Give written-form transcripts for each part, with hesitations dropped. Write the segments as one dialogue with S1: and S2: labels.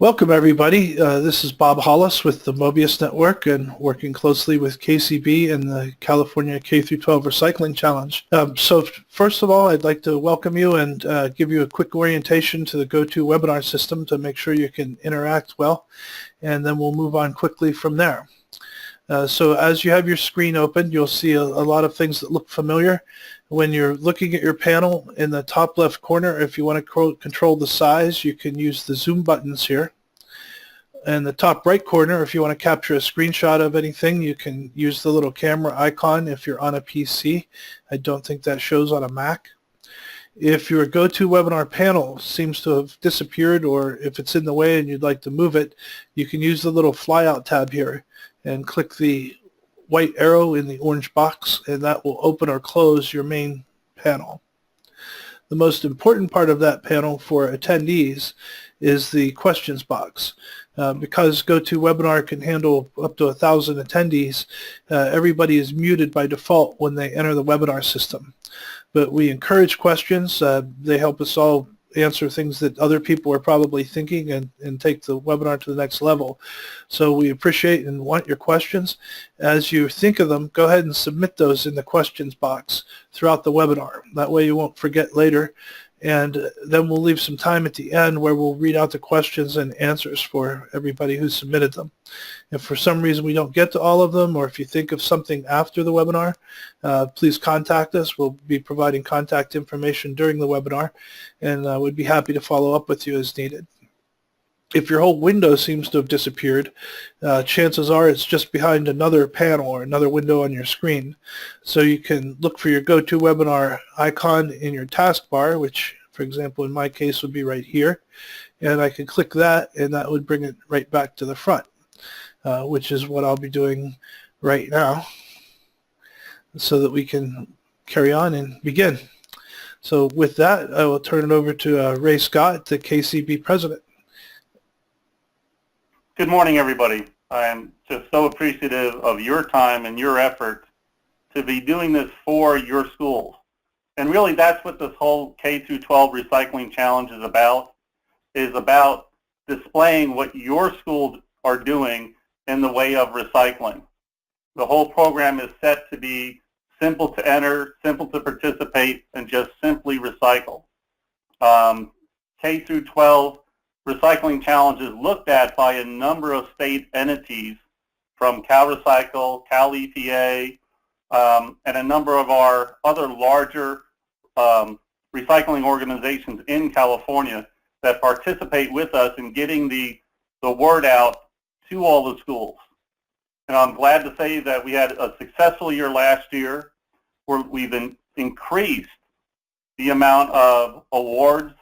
S1: Welcome everybody. This is Bob Hollis with the Mobius Network and working closely with KCB and the California K-12 Recycling Challenge. So first of all, I'd like to welcome you and give you a quick orientation to the GoToWebinar system to make sure you can interact well, and then we'll move on quickly from there. So as you have your screen open, you'll see a lot of things that look familiar. When you're looking at your panel in the top left corner, if you want to control the size, you can use the zoom buttons here. In the top right corner, if you want to capture a screenshot of anything, you can use the little camera icon if you're on a PC. I don't think that shows on a Mac. If your GoToWebinar panel seems to have disappeared, or if it's in the way and you'd like to move it, you can use the little flyout tab here and click the white arrow in the orange box, and that will open or close your main panel. The most important part of that panel for attendees is the questions box. Because GoToWebinar can handle up to 1,000 attendees, everybody is muted by default when they enter the webinar system. But we encourage questions. They help us all answer things that other people are probably thinking and take the webinar to the next level. So we appreciate and want your questions. As you think of them, go ahead and submit those in the questions box throughout the webinar. That way you won't forget later. And then we'll leave some time at the end where we'll read out the questions and answers for everybody who submitted them. If for some reason we don't get to all of them, or if you think of something after the webinar, please contact us. We'll be providing contact information during the webinar, and we'd be happy to follow up with you as needed. If your whole window seems to have disappeared, chances are it's just behind another panel or another window on your screen. So you can look for your GoToWebinar icon in your taskbar, which, for example, in my case would be right here. And I can click that, and that would bring it right back to the front, which is what I'll be doing right now so that we can carry on and begin. So with that, I will turn it over to Ray Scott, the KCB president.
S2: Good morning, everybody. I am just so appreciative of your time and your effort to be doing this for your schools. And really, that's what this whole K-12 Recycling Challenge is about displaying what your schools are doing in the way of recycling. The whole program is set to be simple to enter, simple to participate, and just simply recycle. K-12 Recycling Challenge is looked at by a number of state entities from CalRecycle, CalEPA, and a number of our other larger recycling organizations in California that participate with us in getting the word out to all the schools. And I'm glad to say that we had a successful year last year where we've increased the amount of awards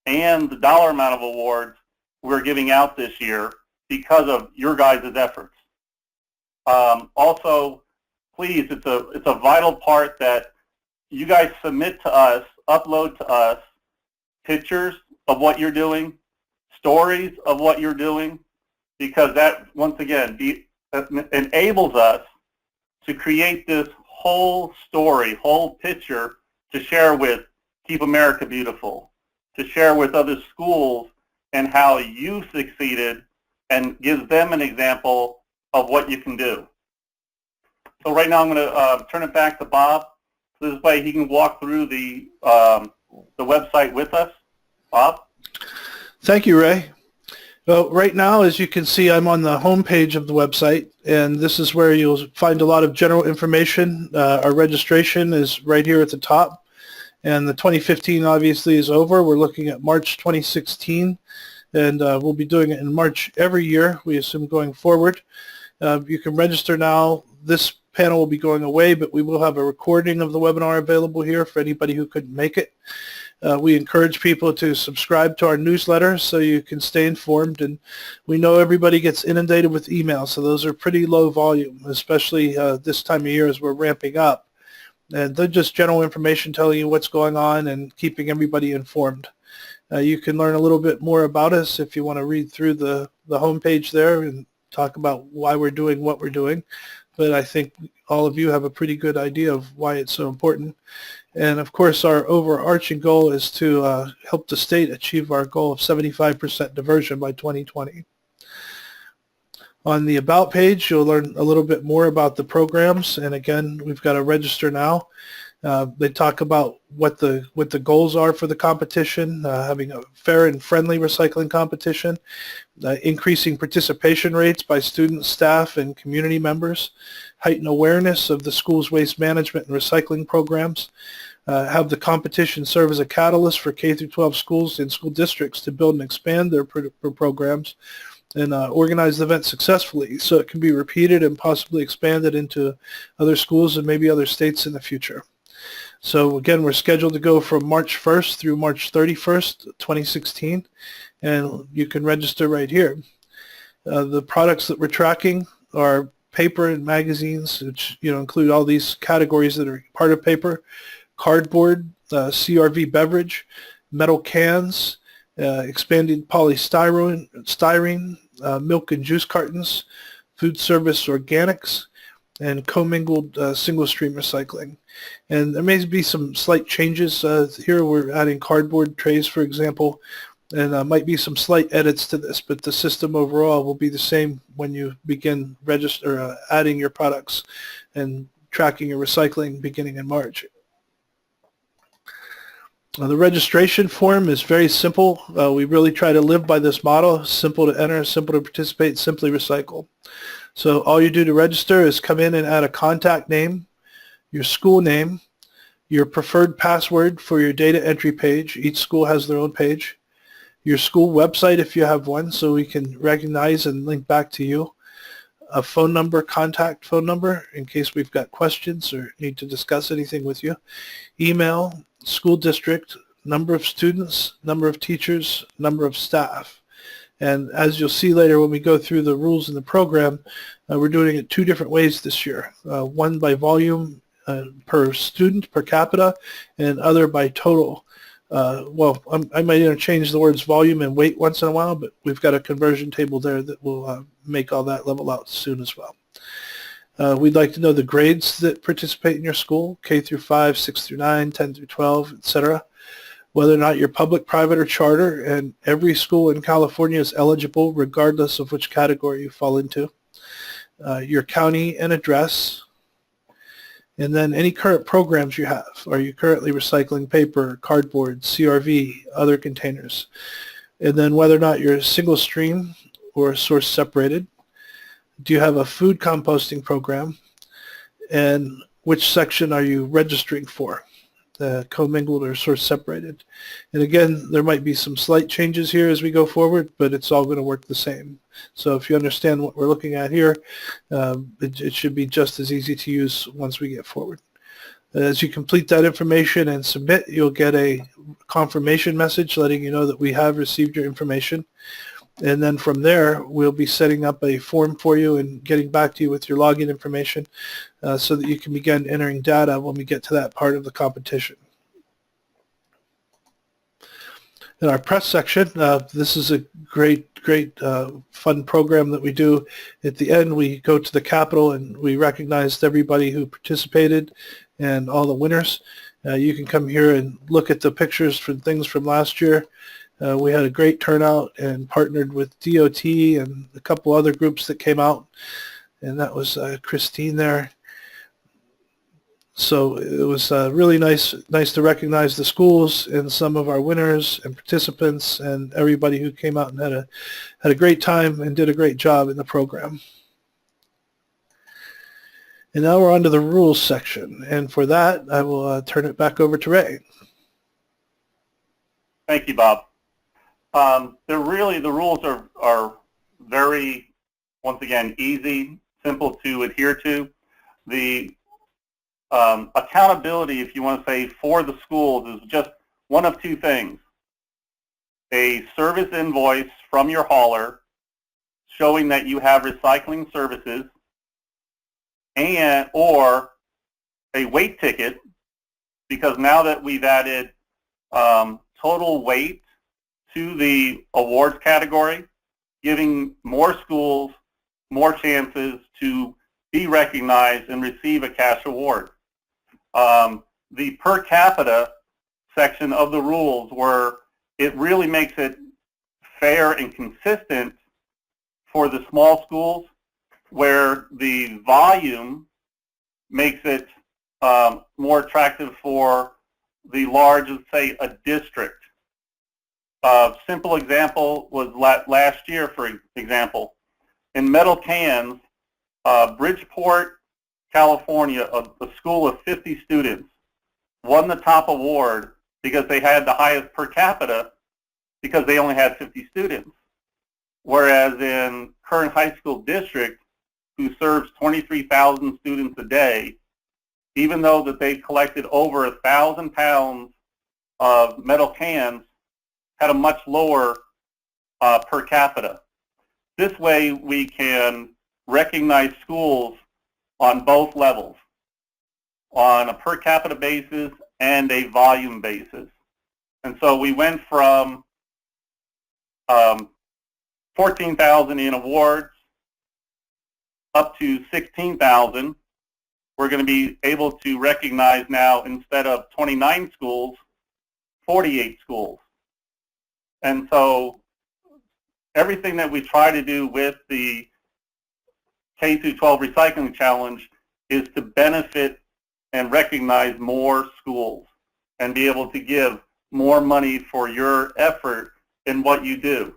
S2: and the dollar amount of awards we're giving out this year because of your guys' efforts. Also, please, it's a vital part that you guys submit to us, upload to us, pictures of what you're doing, stories of what you're doing, because that, once again, enables us to create this whole story, whole picture to share with Keep America Beautiful, to share with other schools and how you succeeded, and gives them an example of what you can do. So right now I'm going to turn it back to Bob. So this way he can walk through the website with us. Bob?
S1: Thank you, Ray. Well, right now, as you can see, I'm on the home page of the website, and this is where you'll find a lot of general information. Our registration is right here at the top. And the 2015 obviously is over. We're looking at March 2016, and we'll be doing it in March every year, we assume, going forward. You can register now. This panel will be going away, but we will have a recording of the webinar available here for anybody who couldn't make it. We encourage people to subscribe to our newsletter so you can stay informed, and we know everybody gets inundated with emails, so those are pretty low volume, especially this time of year as we're ramping up. And they're just general information telling you what's going on and keeping everybody informed. You can learn a little bit more about us if you want to read through the homepage there and talk about why we're doing what we're doing. But I think all of you have a pretty good idea of why it's so important. And of course, our overarching goal is to help the state achieve our goal of 75% diversion by 2020. On the About page, you'll learn a little bit more about the programs. And again, we've got to register now. They talk about what the goals are for the competition, having a fair and friendly recycling competition, increasing participation rates by students, staff, and community members, heighten awareness of the school's waste management and recycling programs, have the competition serve as a catalyst for K through 12 schools and school districts to build and expand their programs, and organize the event successfully so it can be repeated and possibly expanded into other schools and maybe other states in the future. So again, we're scheduled to go from March 1st through March 31st, 2016, and you can register right here. The products that we're tracking are paper and magazines, which include all these categories that are part of paper, cardboard, CRV beverage, metal cans, expanded polystyrene, milk and juice cartons, food service organics, and commingled single-stream recycling. And there may be some slight changes. Here we're adding cardboard trays, for example, and might be some slight edits to this, but the system overall will be the same when you begin adding your products and tracking your recycling beginning in March. The registration form is very simple. We really try to live by this model: simple to enter, simple to participate, simply recycle. So all you do to register is come in and add a contact name, your school name, your preferred password for your data entry page. Each school has their own page. Your school website if you have one, so we can recognize and link back to you. A phone number, contact phone number, in case we've got questions or need to discuss anything with you. Email, school district, number of students, number of teachers, number of staff. And as you'll see later when we go through the rules in the program, we're doing it two different ways this year. One by volume per student, per capita, and other by total. I might interchange the words volume and weight once in a while, but we've got a conversion table there that will make all that level out soon as well. We'd like to know the grades that participate in your school, K through 5, 6 through 9, 10 through 12, etc. Whether or not you're public, private, or charter, and every school in California is eligible regardless of which category you fall into. Your county and address, and then any current programs you have. Are you currently recycling paper, cardboard, CRV, other containers? And then whether or not you're single stream or source separated. Do you have a food composting program? And which section are you registering for? Commingled or source separated. And again, there might be some slight changes here as we go forward, but it's all going to work the same. So if you understand what we're looking at here, it should be just as easy to use once we get forward. As you complete that information and submit, you'll get a confirmation message letting you know that we have received your information. And then from there, we'll be setting up a form for you and getting back to you with your login information so that you can begin entering data when we get to that part of the competition. In our press section, this is a great fun program that we do. At the end, we go to the Capitol and we recognized everybody who participated and all the winners. You can come here and look at the pictures from things from last year. We had a great turnout and partnered with DOT and a couple other groups that came out, and that was Christine there. So it was really nice to recognize the schools and some of our winners and participants and everybody who came out and had a great time and did a great job in the program. And now we're on to the rules section, and for that I will turn it back over to Ray.
S2: Thank you, Bob. The rules are very, once again, easy, simple to adhere to. The accountability, if you want to say, for the schools is just one of two things: a service invoice from your hauler showing that you have recycling services, and or a weight ticket, because now that we've added total weight to the awards category, giving more schools more chances to be recognized and receive a cash award. the per capita section of the rules, where it really makes it fair and consistent for the small schools, where the volume makes it more attractive for the large, let's say, a district. A simple example was last year, for example, in metal cans, Bridgeport, California, a school of 50 students, won the top award because they had the highest per capita because they only had 50 students. Whereas in Kern High School District, who serves 23,000 students a day, even though that they collected over 1,000 pounds of metal cans, had a much lower per capita. This way we can recognize schools on both levels, on a per capita basis and a volume basis. And so we went from 14,000 in awards up to 16,000. We're going to be able to recognize now, instead of 29 schools, 48 schools. And so everything that we try to do with the K-12 Recycling Challenge is to benefit and recognize more schools and be able to give more money for your effort in what you do.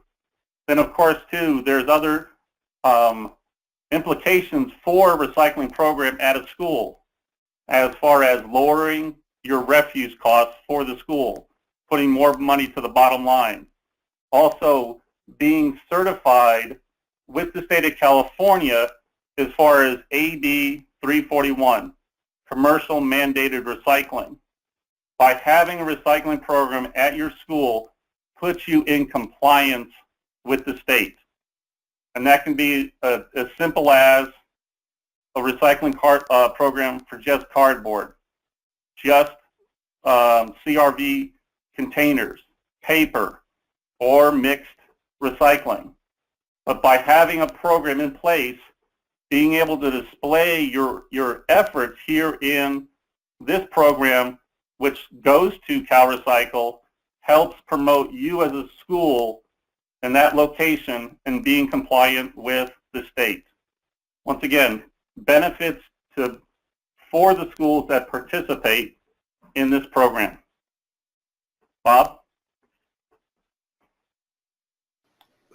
S2: Then, of course, too, there's other implications for a recycling program at a school, as far as lowering your refuse costs for the school, putting more money to the bottom line. Also, being certified with the state of California as far as AB 341, commercial mandated recycling. By having a recycling program at your school puts you in compliance with the state. And that can be as simple as a recycling program for just cardboard, just CRV containers, paper, or mixed recycling. But by having a program in place, being able to display your efforts here in this program, which goes to CalRecycle, helps promote you as a school in that location and being compliant with the state. Once again, benefits for the schools that participate in this program. Bob?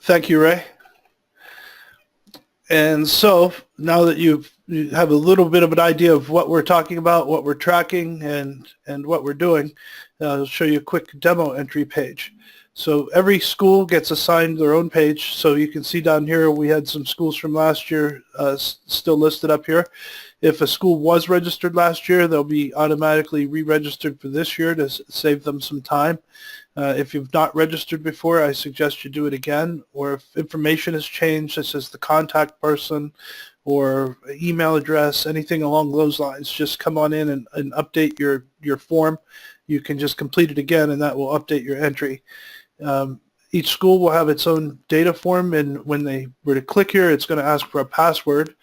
S1: Thank you, Ray. And so now that you have a little bit of an idea of what we're talking about, what we're tracking, and what we're doing, I'll show you a quick demo entry page. So every school gets assigned their own page. So you can see down here we had some schools from last year still listed up here. If a school was registered last year, they'll be automatically re-registered for this year to save them some time. If you've not registered before, I suggest you do it again. Or if information has changed, such as the contact person or email address, anything along those lines, just come on in and update your form. You can just complete it again, and that will update your entry. Each school will have its own data form, and when they were to click here, it's going to ask for a password,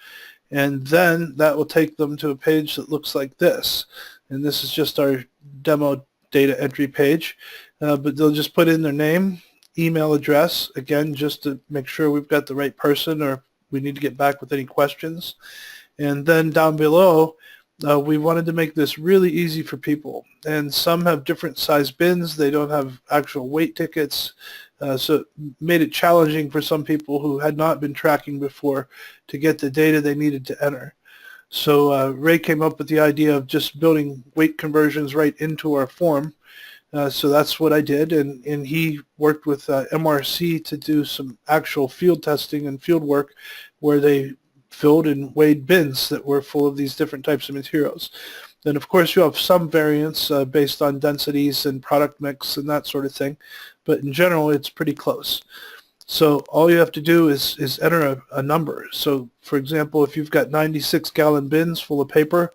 S1: and then that will take them to a page that looks like this. And this is just our demo data entry page, but they'll just put in their name, email address, again, just to make sure we've got the right person or we need to get back with any questions. And then down below, we wanted to make this really easy for people. And some have different size bins. They don't have actual weight tickets. So it made it challenging for some people who had not been tracking before to get the data they needed to enter. So Ray came up with the idea of just building weight conversions right into our form. So that's what I did, and he worked with MRC to do some actual field testing and field work where they filled and weighed bins that were full of these different types of materials. Then of course you have some variance based on densities and product mix and that sort of thing, but in general it's pretty close. So all you have to do is enter a number. So for example, if you've got 96-gallon bins full of paper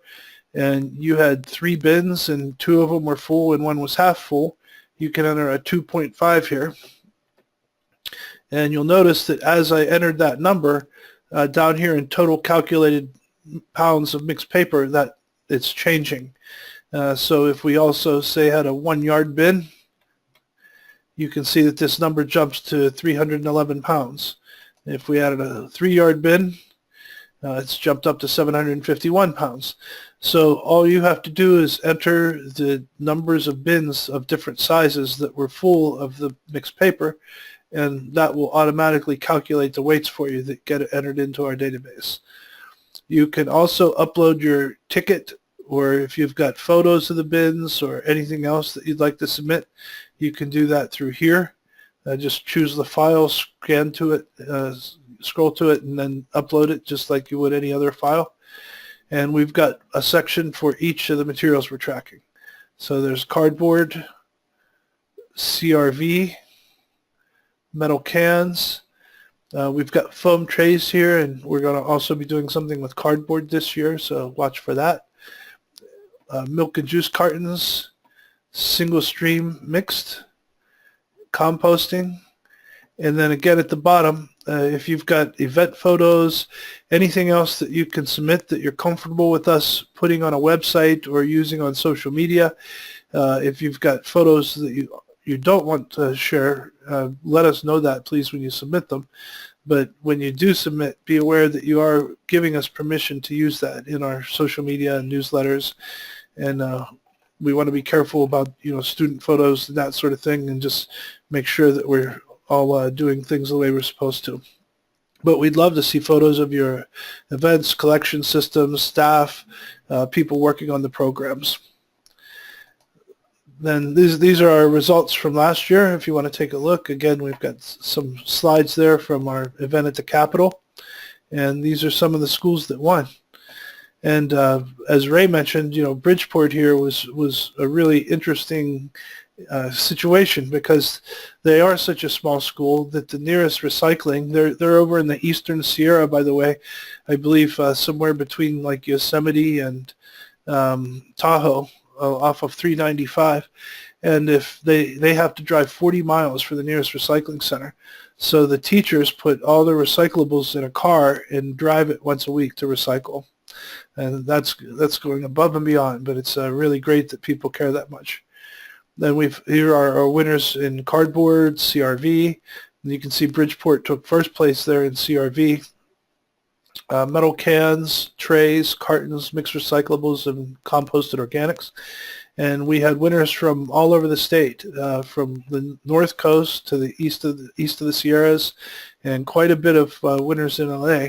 S1: and you had 3 bins and 2 of them were full and 1 was half full, you can enter a 2.5 here. And you'll notice that as I entered that number, down here in total calculated pounds of mixed paper, that it's changing. So if we also say had a 1 yard bin, you can see that this number jumps to 311 pounds. If we added a 3 yard bin, it's jumped up to 751 pounds. So all you have to do is enter the numbers of bins of different sizes that were full of the mixed paper, and that will automatically calculate the weights for you that get entered into our database. You can also upload your ticket, or if you've got photos of the bins or anything else that you'd like to submit, you can do that through here. Just choose the file, scan to it, scroll to it, and then upload it just like you would any other file. And we've got a section for each of the materials we're tracking. So there's cardboard, CRV, metal cans. We've got foam trays here, and we're going to also be doing something with cardboard this year, so watch for that. Milk and juice cartons, single stream mixed, composting, and then again at the bottom, if you've got event photos, anything else that you can submit that you're comfortable with us putting on a website or using on social media, if you've got photos that you don't want to share, let us know that, please, when you submit them. But when you do submit, be aware that you are giving us permission to use that in our social media and newsletters. And we want to be careful about, student photos and that sort of thing, and just make sure that we're all doing things the way we're supposed to. But we'd love to see photos of your events, collection systems, staff, people working on the programs. Then these are our results from last year. If you want to take a look, again, we've got some slides there from our event at the Capitol, and these are some of the schools that won. And as Ray mentioned, Bridgeport here was a really interesting situation, because they are such a small school that the nearest recycling, they're over in the Eastern Sierra, by the way, I believe somewhere between like Yosemite and Tahoe, off of 395, and if they have to drive 40 miles for the nearest recycling center. So the teachers put all their recyclables in a car and drive it once a week to recycle. And that's going above and beyond, but it's really great that people care that much. Then here are our winners in cardboard, CRV, and you can see Bridgeport took first place there in CRV. Metal cans, trays, cartons, mixed recyclables, and composted organics. And we had winners from all over the state, from the North Coast to the east of the Sierras, and quite a bit of winners in LA.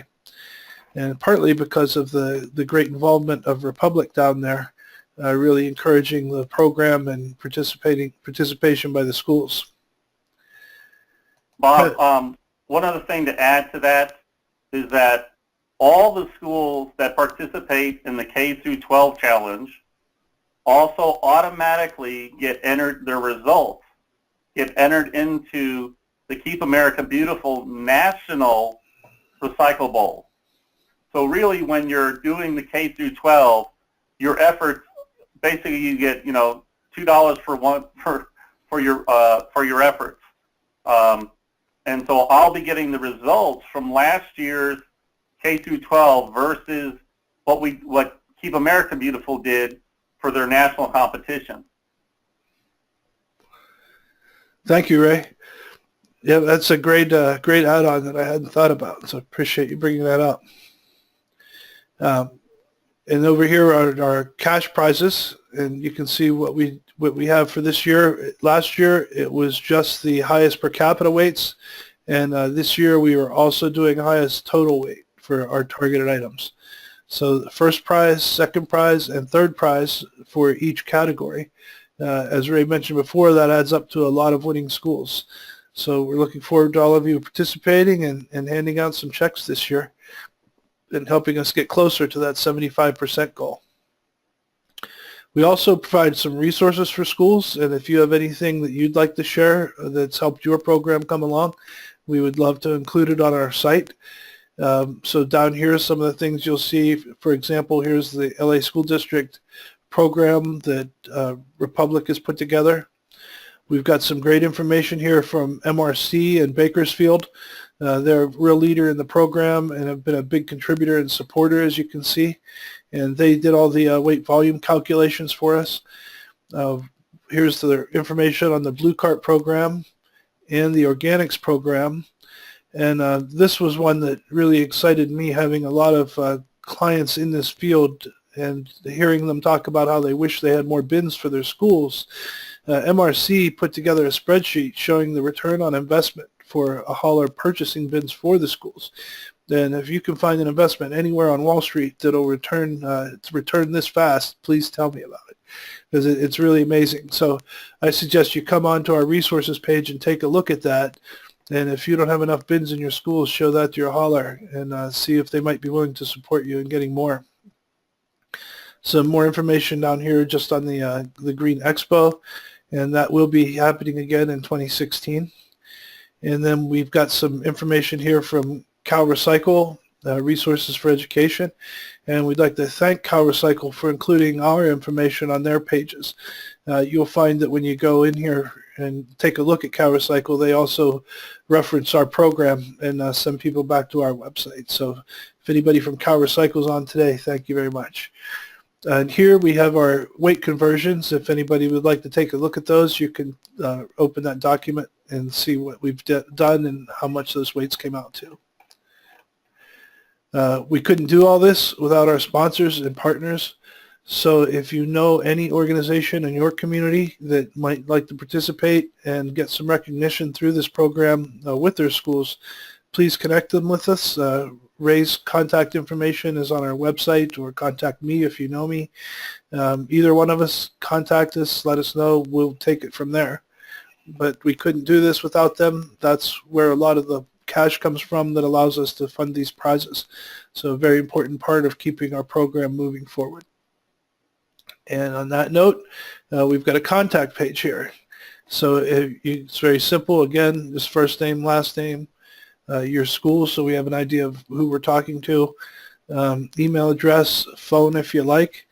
S1: And partly because of the great involvement of Republic down there, really encouraging the program and participation by the schools.
S2: Bob, one other thing to add to that is that all the schools that participate in the K through 12 challenge also automatically get entered, their results get entered into the Keep America Beautiful National Recycle Bowl. So really, when you're doing the K through 12, your efforts, basically you get, $2 for your efforts. And so I'll be getting the results from last year's K through 12 versus what Keep America Beautiful did for their national competition. Thank you, Ray.
S1: Yeah, that's a great add-on that I hadn't thought about, so appreciate you bringing that up. And over here are our cash prizes, and you can see what we have for this year. Last year it was just the highest per capita weights, and this year we are also doing highest total weight for our targeted items. So the first prize, second prize, and third prize for each category. As Ray mentioned before, that adds up to a lot of winning schools. So we're looking forward to all of you participating and handing out some checks this year and helping us get closer to that 75% goal. We also provide some resources for schools, and if you have anything that you'd like to share that's helped your program come along, we would love to include it on our site. So down here, some of the things you'll see, for example, here's the LA School District program that Republic has put together. We've got some great information here from MRC and Bakersfield They're a real leader in the program and have been a big contributor and supporter, as you can see. And they did all the weight volume calculations for us. Here's the information on the Blue Cart program and the organics program. And this was one that really excited me, having a lot of clients in this field and hearing them talk about how they wish they had more bins for their schools. MRC put together a spreadsheet showing the return on investment for a hauler purchasing bins for the schools. And if you can find an investment anywhere on Wall Street that'll return this fast, please tell me about it, because it's really amazing. So I suggest you come onto our resources page and take a look at that. And if you don't have enough bins in your schools, show that to your hauler and see if they might be willing to support you in getting more. Some more information down here just on the Green Expo, and that will be happening again in 2016. And then we've got some information here from CalRecycle Resources for Education, and we'd like to thank CalRecycle for including our information on their pages. You'll find that when you go in here and take a look at CalRecycle, they also reference our program and send people back to our website. So if anybody from CalRecycle is on today, thank you very much. And here we have our weight conversions. If anybody would like to take a look at those, you can open that document and see what we've done and how much those weights came out to. We couldn't do all this without our sponsors and partners. So if you know any organization in your community that might like to participate and get some recognition through this program with their schools, please connect them with us. Ray's contact information is on our website, or contact me if you know me. Either one of us, contact us, let us know. We'll take it from there. But we couldn't do this without them. That's where a lot of the cash comes from that allows us to fund these prizes. So a very important part of keeping our program moving forward. And on that note, we've got a contact page here. So it's very simple. Again, just first name, last name, your school, so we have an idea of who we're talking to, email address, phone if you like.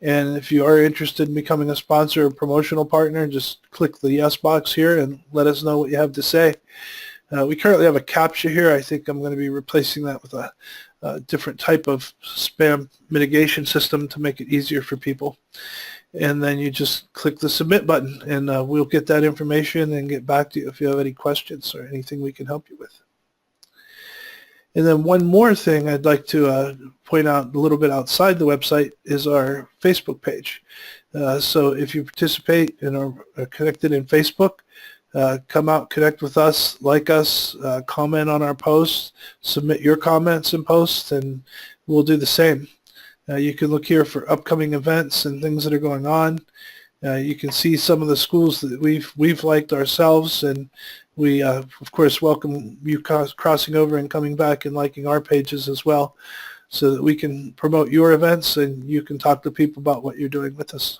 S1: And if you are interested in becoming a sponsor or promotional partner, just click the yes box here and let us know what you have to say. We currently have a CAPTCHA here. I think I'm going to be replacing that with a different type of spam mitigation system to make it easier for people. And then you just click the submit button, and we'll get that information and get back to you if you have any questions or anything we can help you with. And then one more thing I'd like to point out a little bit outside the website is our Facebook page. So if you participate and are connected in Facebook, come out, connect with us, like us, comment on our posts, submit your comments and posts, and we'll do the same. You can look here for upcoming events and things that are going on. You can see some of the schools that we've liked ourselves, and we, of course, welcome you crossing over and coming back and liking our pages as well, so that we can promote your events and you can talk to people about what you're doing with us.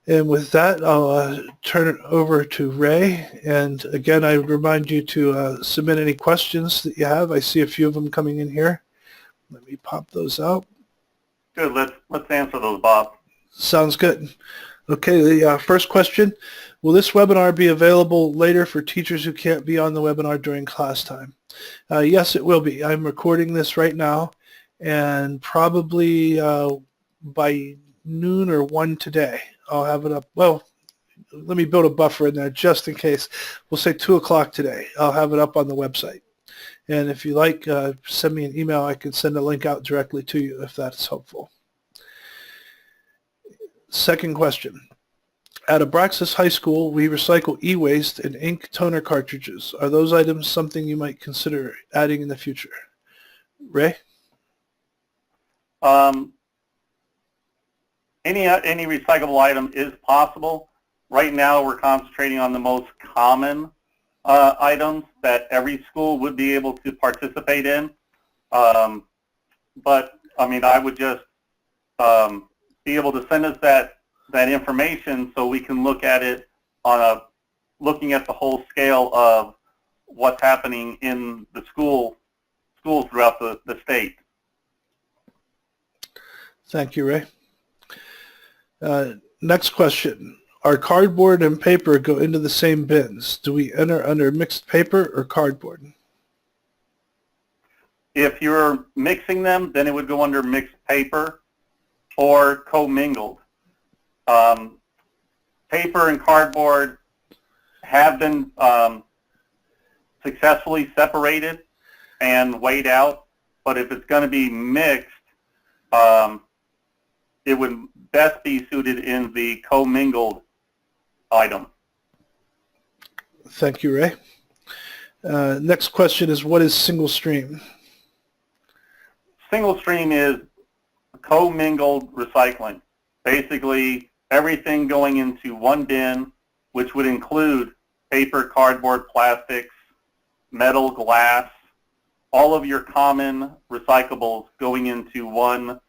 S1: And with that, I'll turn it over to Ray. And again, I would remind you to submit any questions that you have. I see a few of them coming in here. Let me pop those out.
S2: Good. Let's answer those, Bob.
S1: Sounds good. Okay, the first question, will this webinar be available later for teachers who can't be on the webinar during class time? Yes, it will be. I'm recording this right now, and probably by noon or 1 today, I'll have it up. Well, let me build a buffer in there just in case. We'll say 2 o'clock today. I'll have it up on the website. And if you like, send me an email. I can send a link out directly to you if that's helpful. Second question. At Abraxas High School, we recycle e-waste and ink toner cartridges. Are those items something you might consider adding in the future? Ray?
S2: Any recyclable item is possible. Right now, we're concentrating on the most common items that every school would be able to participate in. But I mean, I would just be able to send us that information so we can look at it on looking at the whole scale of what's happening in the schools throughout the state.
S1: Thank you, Ray. Next question. Our cardboard and paper go into the same bins. Do we enter under mixed paper or cardboard?
S2: If you're mixing them, then it would go under mixed paper or commingled. Paper and cardboard have been successfully separated and weighed out, but if it's going to be mixed, it would best be suited in the commingled item.
S1: Thank you, Ray. Next question is, what is single stream?
S2: Single stream is commingled recycling. Basically, everything going into one bin, which would include paper, cardboard, plastics, metal, glass, all of your common recyclables going into one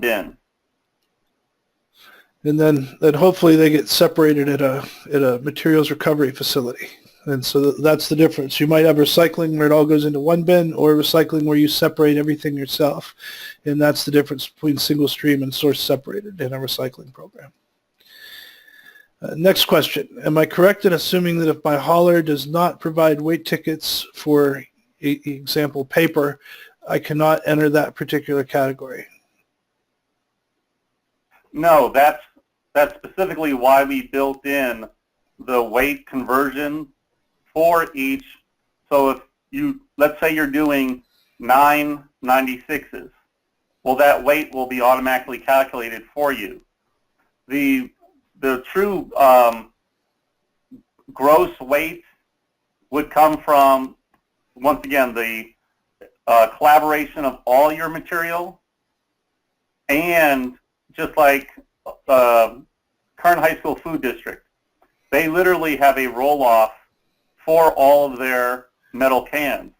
S2: bin.
S1: And then hopefully they get separated at a materials recovery facility. And so that's the difference. You might have recycling where it all goes into one bin, or recycling where you separate everything yourself. And that's the difference between single stream and source separated in a recycling program. Next question. Am I correct in assuming that if my hauler does not provide weight tickets for, example, paper, I cannot enter that particular category?
S2: No, that's specifically why we built in the weight conversion for each. So if you, let's say you're doing 9 96s, well, that weight will be automatically calculated for you. The true gross weight would come from, once again, the collaboration of all your material, and just like Current High School Food District, they literally have a roll-off for all of their metal cans.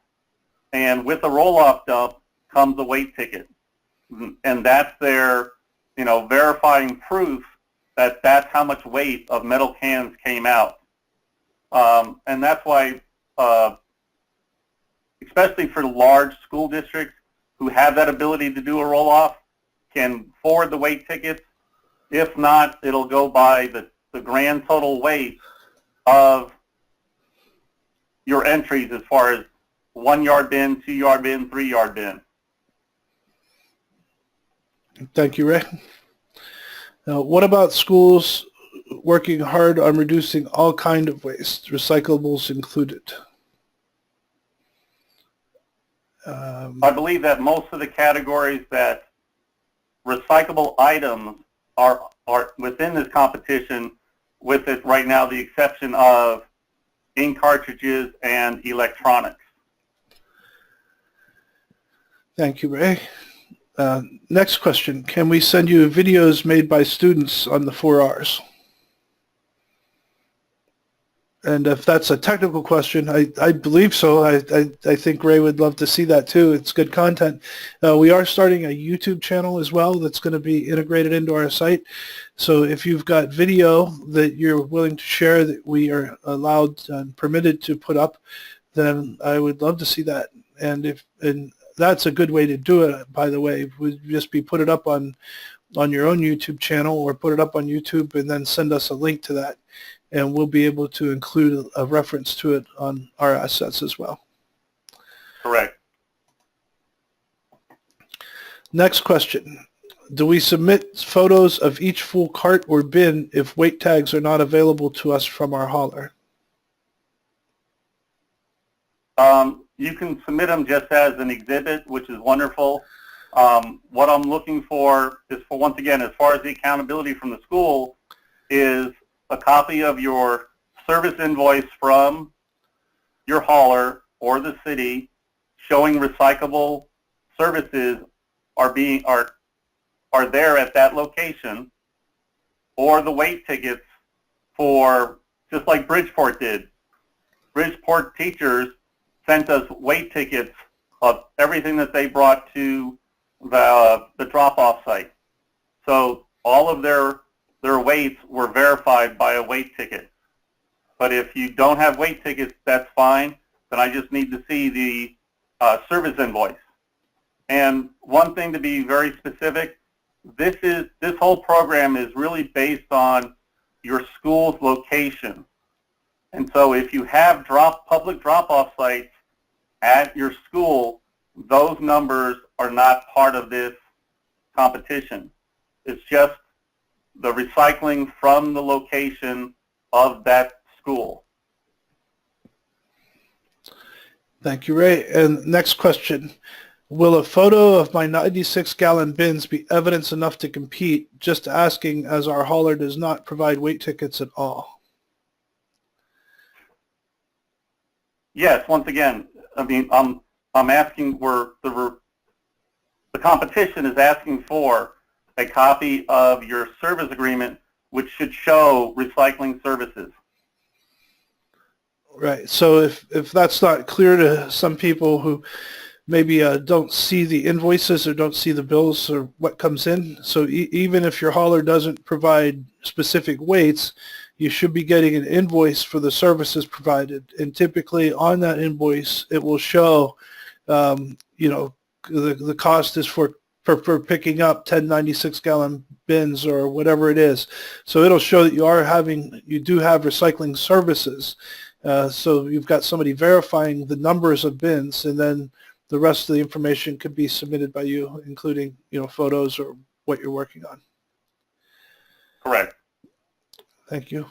S2: And with the roll-off dump comes a weight ticket. And that's their, verifying proof that that's how much weight of metal cans came out. And that's why, especially for large school districts who have that ability to do a roll-off, can forward the weight tickets. If not, it'll go by the grand total weight of your entries as far as 1 yard bin, 2 yard bin, 3 yard bin.
S1: Thank you, Ray. Now, what about schools working hard on reducing all kind of waste, recyclables included?
S2: I believe that most of the categories that recyclable items are within this competition, with it right now the exception of ink cartridges and electronics.
S1: Thank you, Ray. Next question. Can we send you videos made by students on the 4 Rs? And if that's a technical question, I believe so. I think Ray would love to see that too. It's good content. We are starting a YouTube channel as well that's going to be integrated into our site. So if you've got video that you're willing to share that we are allowed and permitted to put up, then I would love to see that. And that's a good way to do it, by the way, would just be put it up on your own YouTube channel, or put it up on YouTube and then send us a link to that. And we'll be able to include a reference to it on our assets as well.
S2: Correct.
S1: Next question. Do we submit photos of each full cart or bin if weight tags are not available to us from our hauler?
S2: You can submit them just as an exhibit, which is wonderful. What I'm looking for is, for, once again, as far as the accountability from the school, is a copy of your service invoice from your hauler or the city showing recyclable services are there at that location, or the weight tickets for, just like Bridgeport did. Bridgeport teachers sent us weight tickets of everything that they brought to the drop-off site. So all of their weights were verified by a weight ticket. But if you don't have weight tickets, that's fine. Then I just need to see the service invoice. And one thing to be very specific, this whole program is really based on your school's location. And so if you have public drop-off sites at your school, those numbers are not part of this competition. It's just the recycling from the location of that school.
S1: Thank you, Ray. And next question. Will a photo of my 96-gallon bins be evidence enough to compete? Just asking, as our hauler does not provide weight tickets at all.
S2: Yes, once again, I mean, I'm asking where the competition is asking for a copy of your service agreement, which should show recycling services.
S1: Right. So if that's not clear to some people who maybe don't see the invoices or don't see the bills or what comes in, so even if your hauler doesn't provide specific weights, you should be getting an invoice for the services provided. And typically on that invoice, it will show, you know, the cost is for picking up 10 96-gallon bins or whatever it is. So it'll show that you do have recycling services. So you've got somebody verifying the numbers of bins, and then the rest of the information could be submitted by you, including, you know, photos or what you're working on.
S2: Correct.
S1: Thank you.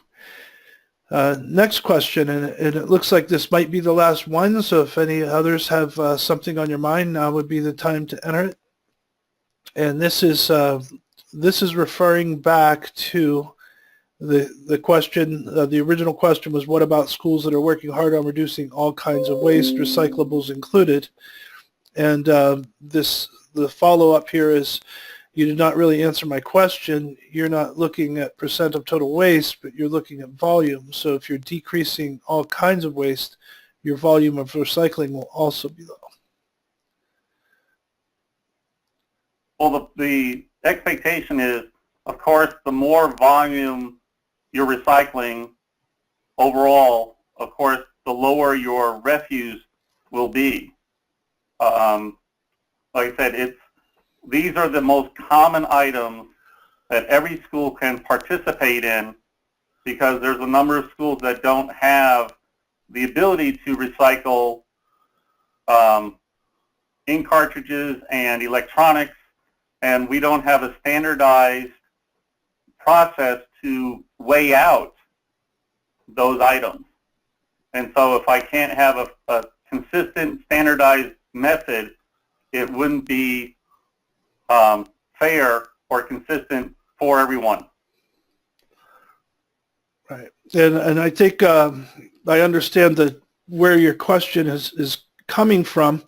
S1: Next question, and it looks like this might be the last one, so if any others have something on your mind, now would be the time to enter it. And this is referring back to the question. The original question was, what about schools that are working hard on reducing all kinds of waste, recyclables included? And the follow-up here is, you did not really answer my question. You're not looking at percent of total waste, but you're looking at volume. So if you're decreasing all kinds of waste, your volume of recycling will also be low.
S2: Well, the expectation is, of course, the more volume you're recycling overall, of course, the lower your refuse will be. Like I said, these are the most common items that every school can participate in, because there's a number of schools that don't have the ability to recycle ink cartridges and electronics, and we don't have a standardized process to weigh out those items. And so if I can't have a consistent standardized method, it wouldn't be fair or consistent for everyone.
S1: Right. And I think I understand where your question is coming from.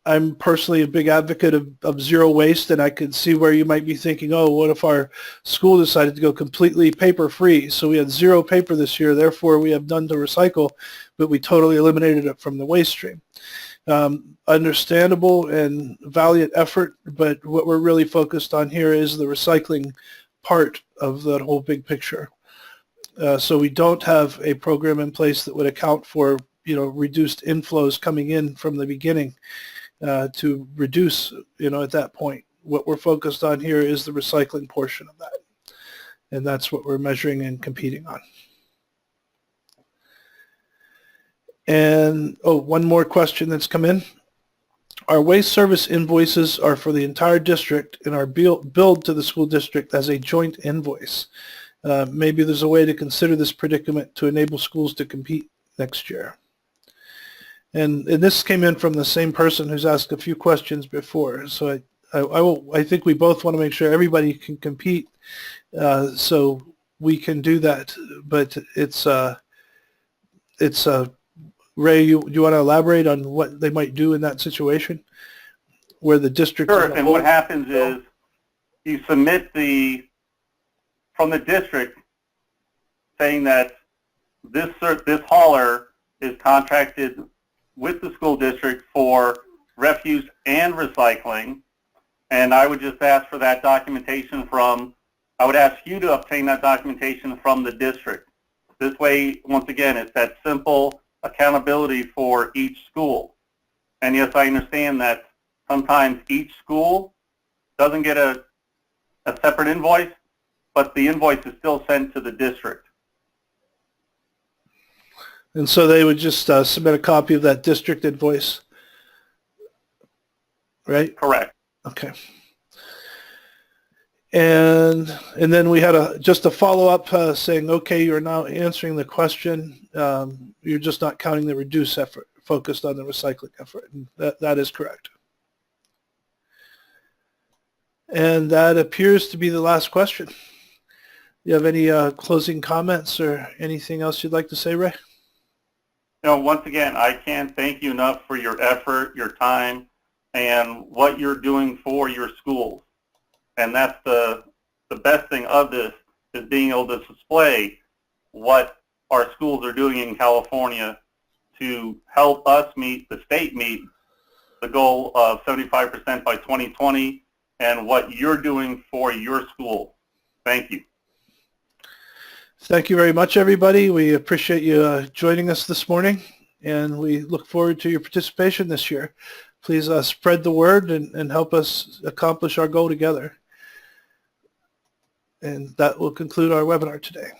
S1: I'm personally a big advocate of zero waste, and I can see where you might be thinking, oh, what if our school decided to go completely paper-free? So we had zero paper this year, therefore we have none to recycle, but we totally eliminated it from the waste stream. Understandable and valiant effort, but what we're really focused on here is the recycling part of that whole big picture. So we don't have a program in place that would account for, you know, reduced inflows coming in from the beginning to reduce, you know, at that point. What we're focused on here is the recycling portion of that, and that's what we're measuring and competing on. And, oh, one more question that's come in. Our waste service invoices are for the entire district and are billed to the school district as a joint invoice. Maybe there's a way to consider this predicament to enable schools to compete next year. And this came in from the same person who's asked a few questions before. So I think we both want to make sure everybody can compete, so we can do that. But it's Ray, you want to elaborate on what they might do in that situation where the district?
S2: Sure, and what happens is you submit from the district saying that this hauler is contracted with the school district for refuse and recycling, and I would just ask for that documentation I would ask you to obtain that documentation from the district. This way, once again, it's that simple accountability for each school. And yes, I understand that sometimes each school doesn't get a separate invoice, but the invoice is still sent to the district.
S1: And so they would just submit a copy of that district invoice, right?
S2: Correct.
S1: Okay. And then we had just a follow-up saying, okay, you're now answering the question. You're just not counting the reduce effort, focused on the recycling effort. And that is correct. And that appears to be the last question. Do you have any closing comments or anything else you'd like to say, Ray?
S2: Once again, I can't thank you enough for your effort, your time, and what you're doing for your schools. And that's the best thing of this, is being able to display what our schools are doing in California to help us meet, the state meet, the goal of 75% by 2020, and what you're doing for your school. Thank you.
S1: Thank you very much, everybody. We appreciate you joining us this morning, and we look forward to your participation this year. Please spread the word and help us accomplish our goal together. And that will conclude our webinar today.